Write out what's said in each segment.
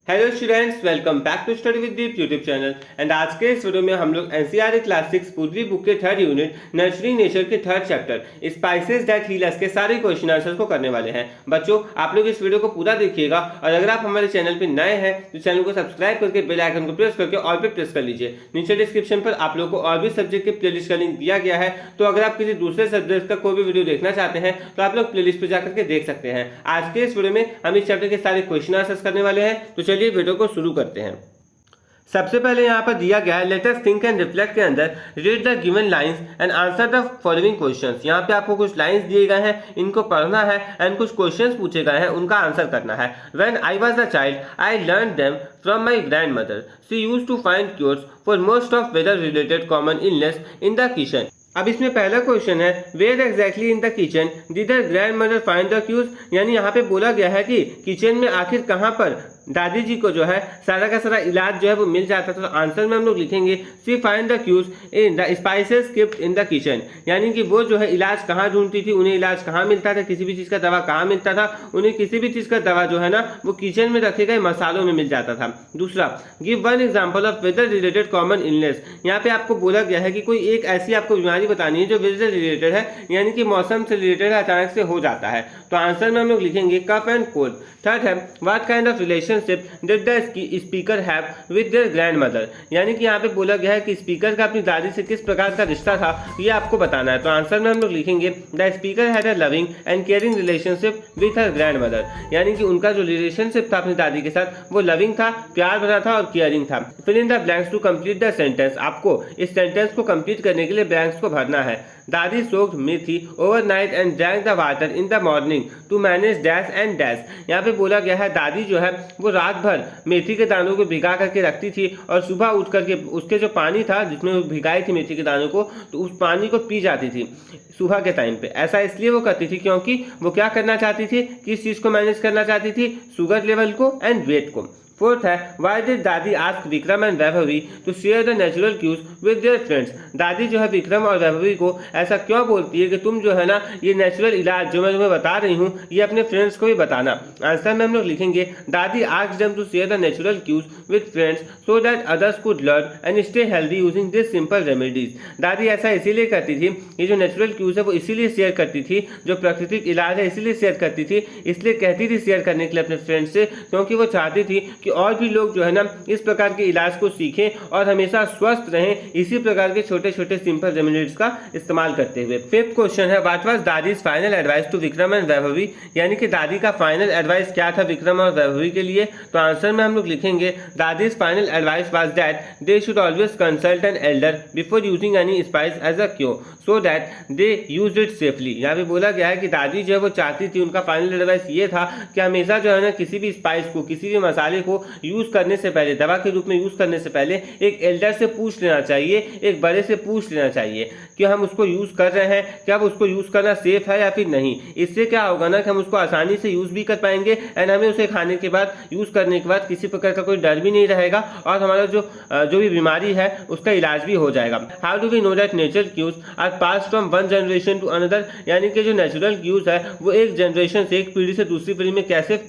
Hello students, welcome back to study with Deep YouTube channel. And आज के इस video में हम लोग एनसीईआरटी क्लास 6 पूर्वी बुक के थर्ड यूनिट नर्सरी नेचर के third chapter spices that heal us के सारे क्वेश्चन आंसर्स को करने वाले हैं। बच्चों, आप लोग इस वीडियो को पूरा देखिएगा और अगर आप हमारे चैनल पर नए हैं तो चैनल को सब्सक्राइब करके बेल आइकन को प्रेस करके ऑल पे प्रेस कर लीजिए। नीचे डिस्क्रिप्शन पर आप लोग को और भी सब्जेक्ट के प्लेलिस्ट का लिंक दिया गया है, तो अगर आप किसी दूसरे सब्जेक्ट का कोई भी वीडियो देखना चाहते हैं तो आप लोग प्लेलिस्ट पर जाकर के देख सकते हैं। आज के इस वीडियो में हम इस चैप्टर के सारे क्वेश्चन आंसर्स करने वाले हैं, तो चलिए वीडियो को शुरू करते हैं। सबसे पहले यहाँ पर दिया गया है let us think and reflect के अंदर read the given lines and answer the following questions. यहाँ पे आपको कुछ लाइंस दिए गए हैं, इनको पढ़ना है एंड कुछ क्वेश्चंस पूछे गए हैं, उनका आंसर करना है। When I was a child I learn them from my grandmother, she used to find cures for most of weather related common illness in the kitchen. अब इसमें पहला क्वेश्चन है where exactly in the kitchen did the grandmother find the cues, यानी यहाँ पे बोला गया है कि किचन में आखिर कहाँ पर दादी जी को जो है सारा का सारा इलाज जो है वो मिल जाता था। तो आंसर में हम लोग लिखेंगे see find the cues in the spices keeped in the kitchen, यानी कि वो जो है इलाज कहाँ ढूंढती थी, उन्हें इलाज कहाँ मिलता था, किसी भी चीज़ का दवा कहाँ मिलता था, उन्हें किसी भी चीज़ का दवा जो है ना वो किचन में रखे गए मसालों में मिल जाता था। दूसरा, give one example of weather related common illness. यहाँ पे आपको बोला गया है कि कोई एक ऐसी आपको बीमारी बतानी है जो वेदर रिलेटेड है, यानी कि मौसम से रिलेटेड अचानक से हो जाता है। तो आंसर में हम लोग लिखेंगे कफ एंड कोल्ड। थर्ड है what kind of relationship did the speaker have with their grandmother, यानी कि यहाँ पे बोला गया है कि स्पीकर का अपनी दादी से किस प्रकार का रिश्ता था, ये आपको बताना है। तो आंसर में हम लोग लिखेंगे the speaker had a loving and caring relationship with her grandmother, यानी कि उनका जो रिलेशनशिप था अपनी दादी के साथ वो लविंग था, प्यार भरा था और केयरिंग था। Fill in the blanks to complete the sentence. आपको इस सेंटेंस को कंप्लीट करने के लिए ब्लैंक्स को भरना है। दादी soaked methi overnight and drank the water in the morning to manage dash and dash. यहाँ पे बोला गया है दादी जो है वो रात भर मेथी के दानों को भिगा करके रखती थी और सुबह उठ करके उसके जो पानी था जिसमें वो भिगाई थी मेथी के दानों को, तो उस पानी को पी जाती थी सुबह के टाइम पे। ऐसा इसलिए वो करती थी क्योंकि वो क्या करना चाहती थी, किस चीज़ को मैनेज करना चाहती थी, शुगर लेवल को एंड वेट को। फोर्थ है why did dadi ask Vikram and Vaibhavi to share the natural cues with their friends. दादी जो है विक्रम और वैभवी को ऐसा क्यों बोलती है कि तुम जो है ना ये नेचुरल इलाज जो मैं तुम्हें बता रही हूँ ये अपने फ्रेंड्स को भी बताना। आंसर में हम लोग लिखेंगे dadi asked them to share the natural cues with friends so that others could learn and stay healthy using this simple remedies. दादी ऐसा इसीलिए करती थी, ये जो नेचुरल क्यूज है वो इसीलिए शेयर करती थी, जो प्राकृतिक इलाज है इसीलिए शेयर करती थी, इसलिए कहती थी शेयर करने के लिए अपने फ्रेंड्स से, क्योंकि वो चाहती थी कि और भी लोग जो है ना इस प्रकार के इलाज को सीखें और हमेशा स्वस्थ रहें इसी प्रकार के छोटे छोटे सिंपल रेमेडीज का इस्तेमाल करते हुए। फिफ्थ क्वेश्चन है what was Dadi's final advice to Vikram and Vaibhavi, यानी कि दादी का फाइनल एडवाइस क्या था विक्रम और वैभवी के लिए। तो आंसर में हम लोग लिखेंगे Dadi's final advice was that they should always consult an elder before using any spice as a cure so that they use it safely. यहाँ पे बोला गया है कि दादी जो है वो चाहती थी, उनका फाइनल एडवाइस ये था कि हमेशा जो है ना किसी भी स्पाइस को, किसी भी मसाले को यूज करने से पहले, दवा के रूप में यूज करने से पहले एक एल्डर से पूछ लेना चाहिए, एक बड़े से पूछ लेना चाहिए कि हम उसको यूज कर रहे हैं, क्या अब उसको यूज करना सेफ है या फिर नहीं। इससे क्या होगा ना कि हम उसको आसानी से यूज भी कर पाएंगे एंड हमें उसे खाने के बाद, यूज करने के बाद किसी प्रकार का कोई डर भी नहीं रहेगा और हमारा जो भी बीमारी है उसका इलाज भी हो जाएगा। How do we know that natural cues are pass from one generation to another, यानी कि जो नेचुरल क्यूज है वो एक जनरेशन से, एक पीढ़ी से दूसरी पीढ़ी में कैसे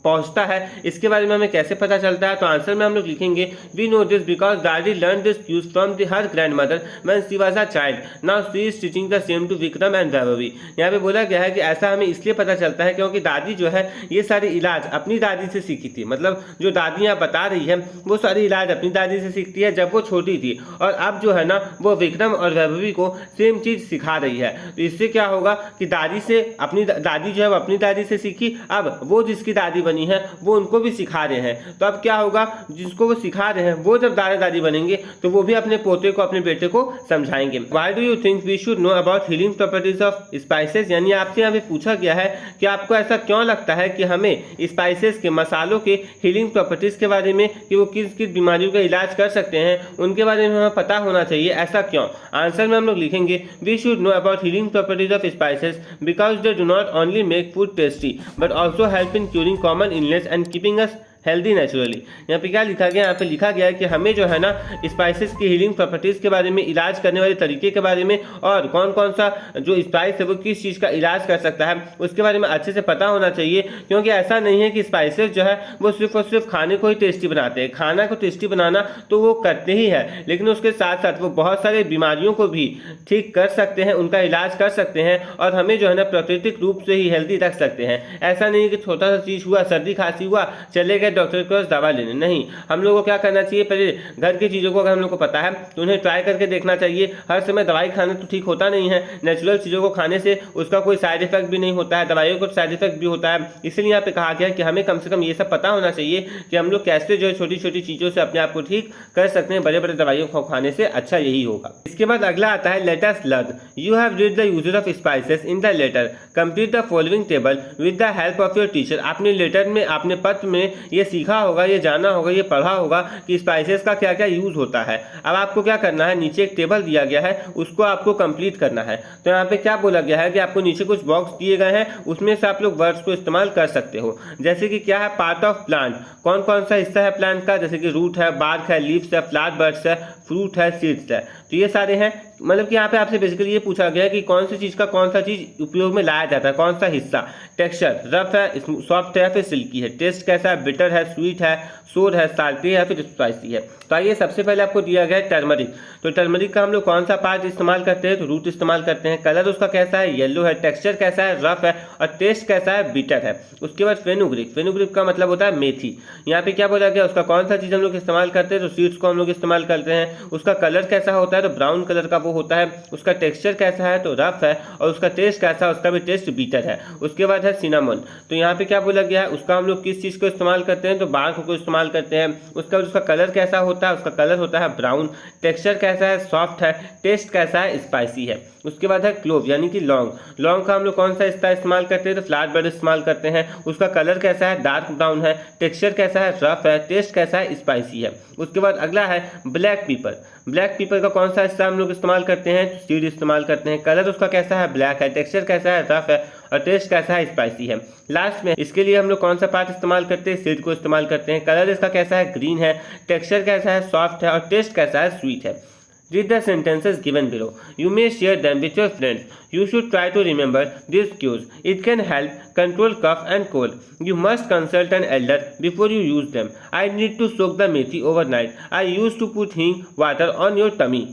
पहुंचता है, इसके बारे में हमें कैसे पता चलता है। तो आंसर में हम लोग लिखेंगे we know this because dadi learn this cues from her grandmother when she was a child, now she is teaching the same to Vikram and Vaibhavi. यहाँ पे बोला गया है कि ऐसा हमें इसलिए पता चलता है क्योंकि दादी जो है ये सारी इलाज अपनी दादी से सीखी थी, मतलब जो दादियाँ बता रही है वो सारी इलाज अपनी दादी से सीखती है जब वो छोटी थी, और अब जो है ना वो विक्रम और वैभवी को सेम चीज सिखा रही है। तो इससे क्या होगा कि दादी से अपनी दादी जो है वो अपनी दादी से सीखी, अब वो जिसकी दादी बनी है वो उनको भी सिखा रहे हैं। तो अब क्या होगा, जिसको वो सिखा रहे हैं वो जब दादा दादी बनेंगे तो वो भी अपने पोते को, अपने बेटे को समझाएंगे। Why do you think we should know about healing properties of spices, यानी आपसे यहाँ पे पूछा गया है कि आपको ऐसा क्यों लगता है कि हमें स्पाइसेस के, मसालों के हीलिंग प्रॉपर्टीज के बारे में, कि वो किस किस बीमारियों का इलाज कर सकते हैं, उनके बारे में हमें पता होना चाहिए, ऐसा क्यों। आंसर में हम लोग लिखेंगे we should know about healing properties of spices because they do not only make food tasty but also help in curing common illness and keeping us healthy naturally. यहाँ पे क्या लिखा गया, यहाँ पे लिखा गया है कि हमें जो है ना स्पाइसेस की हीलिंग प्रॉपर्टीज़ के बारे में, इलाज करने वाले तरीके के बारे में, और कौन कौन सा जो स्पाइस है वो किस चीज़ का इलाज कर सकता है उसके बारे में अच्छे से पता होना चाहिए। क्योंकि ऐसा नहीं है कि स्पाइसेस जो है वो सिर्फ और सिर्फ खाने को ही टेस्टी बनाते हैं। खाना को टेस्टी बनाना तो वो करते ही है, लेकिन उसके साथ साथ वो बहुत सारे बीमारियों को भी ठीक कर सकते हैं, उनका इलाज कर सकते हैं, और हमें जो है ना प्राकृतिक रूप से ही हेल्दी रख सकते हैं। ऐसा नहीं कि छोटा सा चीज़ हुआ, सर्दी खांसी हुआ, चले गए डॉक्टर के पास दवा लेने, नहीं। हम लोग को क्या करना चाहिए, पहले घर की चीज़ों को अगर हम लोग को पता है तो उन्हें ट्राई करके देखना चाहिए। हर समय दवाई खाना तो ठीक होता नहीं है। नेचुरल चीज़ों को खाने से उसका कोई साइड इफेक्ट भी नहीं होता है, दवाइयों का साइड इफेक्ट भी होता है। इसलिए यहाँ पे कहा गया कि हमें कम से कम ये सब पता होना चाहिए कि हम लोग कैसे जो है छोटी छोटी चीज़ों से अपने आप को ठीक कर सकते हैं। बड़े बड़े दवाइयों को खाने से अच्छा यही होगा। इसके बाद अगला आता है let us learn. You have read the uses of spices in the letter, complete the following table with the help of your teacher. आपने लेटर में, आपने पत्र में ये सीखा होगा, ये जाना होगा, ये पढ़ा होगा कि स्पाइसेस का क्या क्या यूज होता है। अब आपको क्या करना है, नीचे एक टेबल दिया गया है, उसको आपको कंप्लीट करना है। तो यहाँ पे क्या बोला गया है कि आपको नीचे कुछ बॉक्स दिए गए हैं, उसमें से आप लोग वर्ड्स को इस्तेमाल कर सकते हो। जैसे कि क्या है, पार्ट ऑफ प्लांट, कौन कौन सा हिस्सा है प्लांट का, जैसे कि रूट है, बार्क है, लीव्स है, फ्लावर बर्ड्स है, फ्रूट है, सीड्स है। तो ये सारे हैं। मतलब कि यहाँ पे आपसे बेसिकली ये पूछा गया है कि कौन सी चीज़ का कौन सा चीज़ उपयोग में लाया जाता है, कौन सा हिस्सा। टेक्सचर रफ है, सॉफ्ट है या फिर सिल्की है। टेस्ट कैसा है, बिटर है, स्वीट है, सोर है, साल्टी है या फिर स्पाइसी है। तो आइए सबसे पहले आपको दिया गया है टर्मरिक। तो टर्मरिक का हम लोग कौन सा पार्ट इस्तेमाल करते हैं, तो रूट इस्तेमाल करते हैं। कलर उसका कैसा है, येलो है। टेक्सचर कैसा है, रफ है, और टेस्ट कैसा है, बिटर है। उसके बाद फेनुग्रीक, फेनुग्रीक का मतलब होता है मेथी। यहाँ पे क्या बोला गया, उसका कौन सा चीज़ हम लोग इस्तेमाल करते हैं, तो सीड्स को हम लोग इस्तेमाल करते हैं। उसका कलर कैसा होता है, तो ब्राउन कलर का वो होता है। उसका टेक्सचर कैसा है, तो रफ है, और उसका टेस्ट कैसा है, उसका भी टेस्ट बीटर है। उसके बाद है सिनामन। तो यहाँ पे क्या बोला गया है, उसका हम लोग किस चीज़ को इस्तेमाल करते हैं, तो बार्क को इस्तेमाल करते हैं। उसका कलर कैसा होता है, उसका कलर होता है ब्राउन। टेक्सचर कैसा है, सॉफ्ट है। टेस्ट कैसा है, स्पाइसी है। उसके बाद है क्लोव यानी कि लौंग। लौंग का हम लोग कौन सा हिस्सा इस्तेमाल करते हैं, तो फ्लावर बर्ड इस्तेमाल करते हैं। उसका कलर कैसा है, डार्क ब्राउन है। टेक्सचर कैसा है, रफ है। टेस्ट कैसा है, स्पाइसी है। उसके बाद अगला है ब्लैक पीपर। ब्लैक पीपर का कौन सा हिस्सा हम लोग इस्तेमाल करते हैं, तो सीड इस्तेमाल करते हैं। कलर उसका कैसा है, ब्लैक है। टेक्सचर कैसा है, रफ है, और टेस्ट कैसा है, स्पाइसी है। लास्ट में इसके लिए हम लोग कौन सा पार्ट इस्तेमाल करते हैं, सीड को इस्तेमाल करते हैं। कलर इसका कैसा है, ग्रीन है। टेक्सचर कैसा है, सॉफ्ट है, और टेस्ट कैसा है, स्वीट है। Read the sentences given below. You may share them with your friends. You should try to remember these cues. It can help control cough and cold. You must consult an elder before you use them. I need to soak the methi overnight. I used to put hing water on your tummy.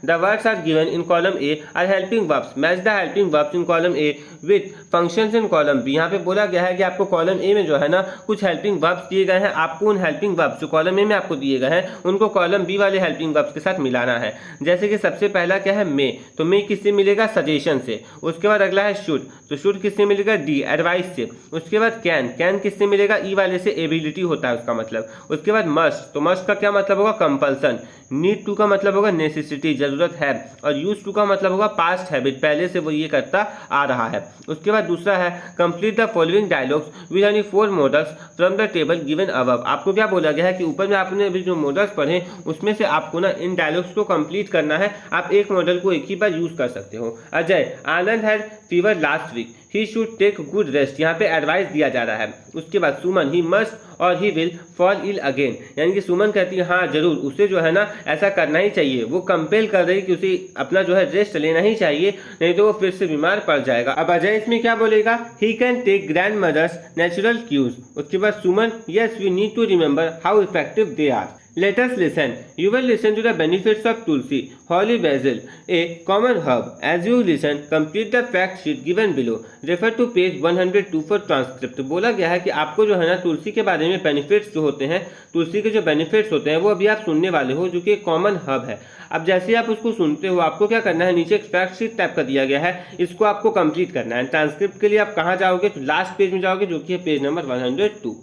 The words are given in column A are helping verbs. Match the helping verbs in column A with functions in column B. यहाँ पे बोला गया है कि आपको column A में जो है ना कुछ हेल्पिंग वर्ब्स दिए गए हैं। आपको उन हेल्पिंग वर्ब्स जो कॉलम ए में आपको दिए गए हैं उनको कॉलम बी वाले हेल्पिंग वर्ब्स के साथ मिलाना है। जैसे कि सबसे पहला क्या है, मे। तो मे किससे मिलेगा, सजेशन से। उसके बाद अगला है शुड। तो शुड किससे मिलेगा, डी, एडवाइस से। उसके बाद कैन। कैन किससे मिलेगा, ई वाले से, एबिलिटी होता है उसका मतलब। उसके बाद मस्ट। तो मस्ट का क्या मतलब होगा, कंपल्सन। नीड टू का मतलब होगा नेसेसिटी, जरूरत है। और यूज टू का मतलब होगा पास्ट हैबिट, पहले से वो ये करता आ रहा है। उसके बाद दूसरा है complete the following dialogues with any 4 models from the table given above. आपको क्या बोला गया है कि ऊपर में आपने अभी जो मॉडल्स पढ़े उसमें से आपको ना इन डायलॉग्स को कंप्लीट करना है। आप एक मॉडल को एक ही बार यूज कर सकते हो। Ajay, Anand had fever last week, he should take good rest. यहाँ पे एडवाइस दिया जा रहा है। उसके बाद सुमन, he must or he will fall ill again. यानी कि सुमन कहती है हाँ जरूर, उसे जो है ना ऐसा करना ही चाहिए। वो कंपेल कर रही है कि उसे अपना जो है रेस्ट लेना ही चाहिए, नहीं तो वो फिर से बीमार पड़ जाएगा। अब अजय इसमें क्या बोलेगा, he can take grandmother's natural cues. उसके बाद Suman, yes we need to remember how effective they are. Let us listen. You will listen to the benefits of tulsi, holy basil, a common herb. As you listen, complete the fact sheet given below. Refer to page 102 for transcript. बोला गया है कि आपको जो है ना तुलसी के बारे में बेनिफिट्स जो होते हैं, तुलसी के जो बेनिफिट्स होते हैं वो अभी आप सुनने वाले हो, जो कि एक कॉमन हर्ब है। अब जैसे ही आप उसको सुनते हो आपको क्या करना है, नीचे एक फैक्ट शीट टाइप का दिया गया है, इसको आपको कंप्लीट करना है। ट्रांसक्रिप्ट के लिए आप कहाँ जाओगे, तो लास्ट पेज में जाओगे, जो कि है पेज नंबर 102।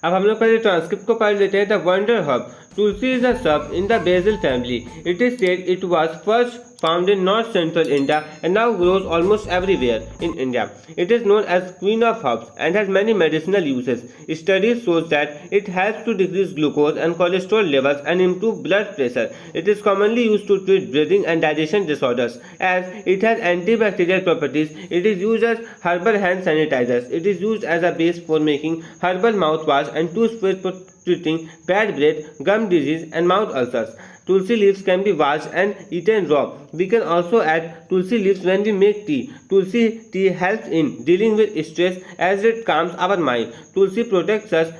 अब हम लोग पहले ट्रांसक्रिप्ट को पढ़ लेते हैं। The wonder herb tulsi is a sub in the basil family. It is said it was first found in north central India and now grows almost everywhere in India. It is known as queen of herbs and has many medicinal uses. Studies show that it helps to decrease glucose and cholesterol levels and improve blood pressure. It is commonly used to treat breathing and digestion disorders as it has antibacterial properties. It is used as herbal hand sanitizers. It is used as a base for making herbal mouthwash and toothpaste for treating bad breath, gum disease and mouth ulcers. Tulsi leaves can be washed and eaten raw. We can also add tulsi leaves when we make tea. Tulsi tea helps in dealing with stress as it calms our mind. Tulsi protects us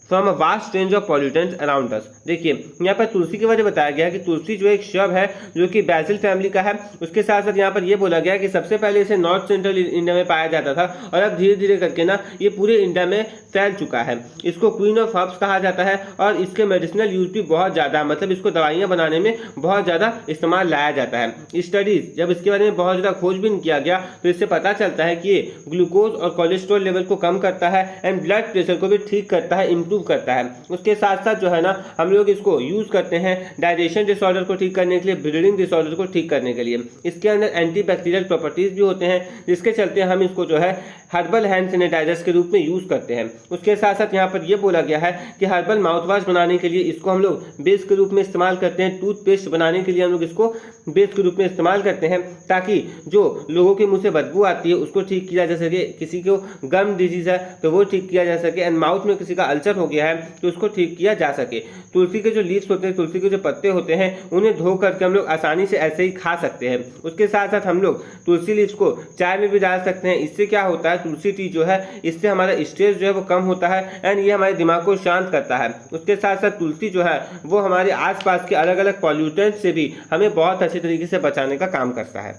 from a vast range of pollutants around us. देखिए यहाँ पर तुलसी के बारे में बताया गया कि तुलसी जो एक श्रब है जो कि बैसिल फैमिली का है। उसके साथ साथ यहाँ पर यह बोला गया कि सबसे पहले इसे नॉर्थ सेंट्रल इंडिया में पाया जाता था और अब धीरे धीरे करके ना ये पूरे इंडिया में फैल चुका है। इसको क्वीन ऑफ हर्ब्स कहा जाता है और इसके मेडिसिनल यूज भी बहुत ज़्यादा, मतलब इसको दवाइयाँ बनाने में बहुत ज़्यादा इस्तेमाल लाया जाता है। स्टडीज जब इसके बारे में बहुत ज़्यादा खोजबीन किया गया तो इससे पता चलता है कि ये ग्लूकोज और कोलेस्ट्रॉल लेवल को कम करता है एंड ब्लड प्रेशर को भी ठीक करता है, इंप्रूव करता है। उसके साथ साथ जो है ना हम लोग इसको यूज करते हैं डाइजेशन डिसऑर्डर को ठीक करने के लिए, ब्रीदिंग डिसऑर्डर को ठीक करने के लिए। इसके अंदर एंटीबैक्टीरियल प्रॉपर्टीज भी होते हैं जिसके चलते हम इसको जो है हर्बल हैंड सैनिटाइजर्स के रूप में यूज करते हैं। उसके साथ साथ यहाँ पर यह बोला गया है कि हर्बल माउथवाश बनाने के लिए इसको हम लोग बेस के रूप में इस्तेमाल करते हैं। टूथपेस्ट बनाने के लिए हम लोग इसको बेस के रूप में इस्तेमाल करते हैं ताकि जो लोगों के मुंह से बदबू आती है उसको ठीक किया जा सके। किसी को गम डिजीज है तो वो ठीक किया जा सके एंड माउथ में किसी का अल्सर हो गया है तो उसको ठीक किया जा सके। तुलसी के जो लीव्स होते हैं, तुलसी के जो पत्ते होते हैं उन्हें धो करके हम लोग आसानी से ऐसे ही खा सकते हैं। उसके साथ साथ हम लोग तुलसी लीव्स को चाय में भी डाल सकते हैं। इससे क्या होता है, तुलसी टी जो है इससे हमारा स्ट्रेस जो है वो कम होता है एंड ये हमारे दिमाग को शांत करता है। उसके साथ साथ तुलसी जो है वो हमारे आसपास के अलग अलग पॉल्यूटेंट से भी हमें बहुत अच्छे तरीके से बचाने का काम करता है।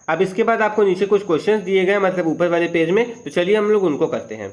अब इसके बाद आपको नीचे कुछ क्वेश्चंस दिए गए, मतलब ऊपर वाले पेज में, तो चलिए हम लोग उनको करते हैं।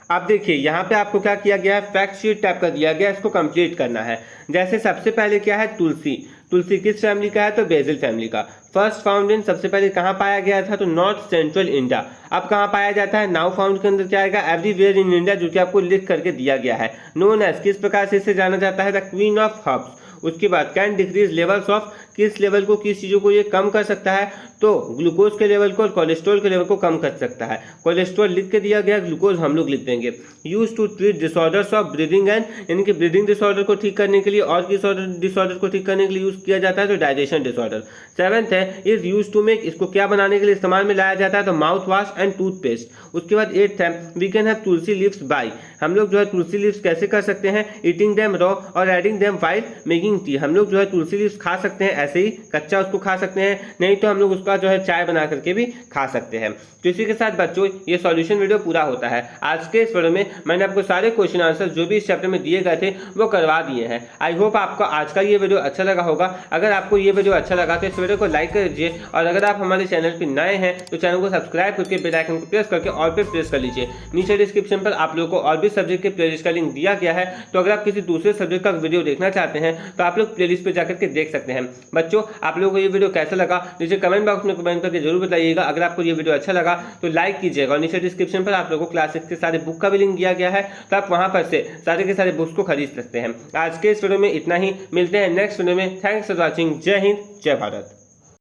अब देखिए यहाँ पे आपको क्या किया गया है, फैक्ट शीट टाइप का दिया गया है, इसको कंप्लीट करना है। जैसे सबसे पहले क्या है, तुलसी। तुलसी किस फैमिली का है, तो बेसिल फैमिली का। फर्स्ट फाउंड इन सबसे पहले कहाँ पाया गया था, तो नॉर्थ सेंट्रल इंडिया। अब कहाँ पाया जाता है, नाउ फाउंड के अंदर क्या आएगा, एवरीवेयर इन इंडिया, जो कि आपको लिख करके दिया गया है। नोन एज, किस प्रकार से इसे जाना जाता है, द क्वीन ऑफ हर्ब्स। उसके बाद कैन डिक्रीज लेवल्स ऑफ, किस लेवल को, किस चीज़ों को ये कम कर सकता है, तो ग्लूकोज के लेवल को और कोलेस्ट्रॉल के लेवल को कम कर सकता है। कोलेस्ट्रॉल लिख के दिया गया, ग्लूकोज हम लोग लिख देंगे। Use to treat disorders of breathing and, यानी कि ब्रीदिंग डिसऑर्डर को ठीक करने के लिए और किस डिसऑर्डर को ठीक करने के लिए यूज किया जाता है, तो डाइजेशन डिसऑर्डर। सेवंथ है इज यूज टू मेक, इसको क्या बनाने के लिए इस्तेमाल में लाया जाता है, तो माउथ वॉश एंड टूथपेस्ट। उसके बाद एट्थ है we can have tulsi leaves by, हम लोग जो है तुलसी लीव्स कैसे कर सकते हैं, ईटिंग देम रॉ और adding them while making tea. हम लोग जो है तुलसी लीव्स खा सकते हैं ऐसे ही कच्चा, उसको खा सकते हैं, नहीं तो हम लोग उसका जो है चाय बना करके भी खा सकते हैं। तो इसी के साथ बच्चों ये सॉल्यूशन वीडियो पूरा होता है। आज के इस वीडियो में मैंने आपको सारे क्वेश्चन आंसर जो भी इस चैप्टर में दिए गए थे वो करवा दिए हैं। आई होप आपको आज का ये वीडियो अच्छा लगा होगा। अगर आपको ये वीडियो अच्छा लगा तो इस वीडियो को लाइक कर दीजिए और अगर आप हमारे चैनल पर नए हैं तो चैनल को सब्सक्राइब करके बेल आइकन को प्रेस करके ऑल पे प्रेस कर लीजिए। नीचे डिस्क्रिप्शन पर आप लोगों को और भी सब्जेक्ट के प्लेलिस्ट का लिंक दिया गया है, तो अगर आप किसी दूसरे सब्जेक्ट का वीडियो देखना चाहते हैं तो आप लोग प्लेलिस्ट पे जाकर के देख सकते हैं। बच्चों आप लोगों को ये वीडियो कैसा लगा नीचे कमेंट बॉक्स में कमेंट करके जरूर बताइएगा। अगर आपको ये वीडियो अच्छा लगा तो लाइक कीजिएगा और नीचे डिस्क्रिप्शन पर आप लोगों को क्लास 6 के सारे बुक का भी लिंक दिया गया है, तो आप वहां पर से सारे के सारे बुक्स को खरीद सकते हैं। आज के इस वीडियो में इतना ही, मिलते हैं नेक्स्ट वीडियो में। Thanks for watching. जय हिंद, जय भारत।